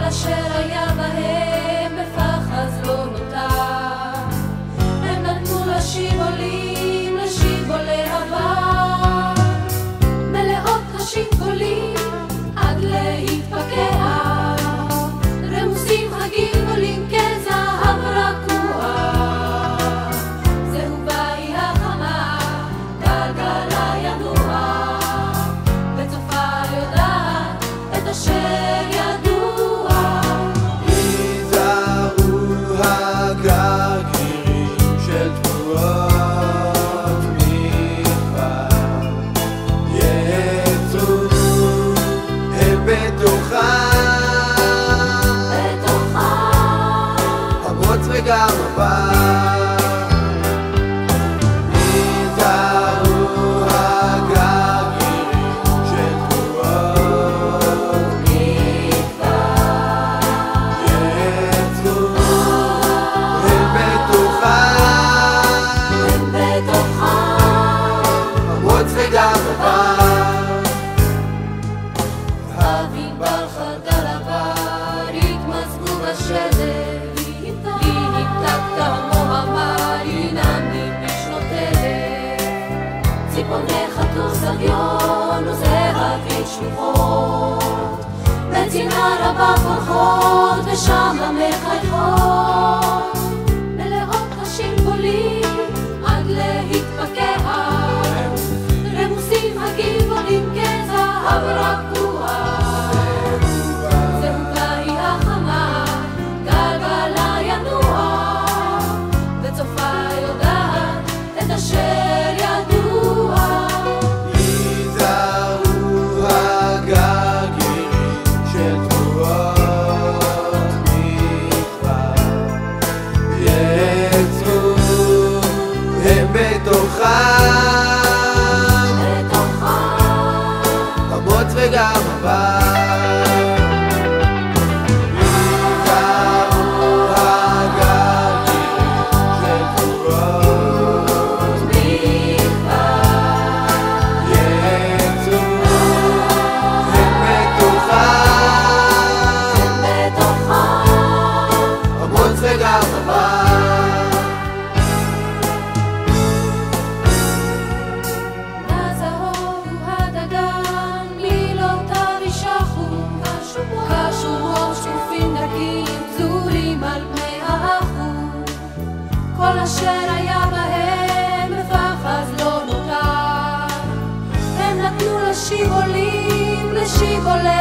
אשר היה בהם בפחד לא נותר. הם נתנו לשיבולים, לשיבולי עבר, מלאות השיבולים עד להתפקע, רמוסים הגלגולים כזהב רקוע. זהו באי החמה, גלגלה ינוע, וצופה יודעת את אשר ידוע. היזהרו הגרגירים של תבואות מדבר, יצאו הם בתוכם המוץ וגם הבר. האביבר חרדה לבר, התמזגו בשלג, היא נמתקת המוהמה, ינמי בשנות אלף. ציפורני חתוך סביון וזהבית שלוחות, בצנעה רבה פורחות ושמה מחייכות, מלאות השיבולים עד להתפקע, רמוסים הגלגולים כזהב רקוע. זהו באי החמה, גלגלה ינוע, וצופה יודעת את אשר ידוע. היזהרו הגרגירים של תבואות מדבר, יצאו הם בתוכם המוץ וגם הבר. כל אשר היה בהם בפחד לא נותר. הם נתנו לשיבולים, לשיבולי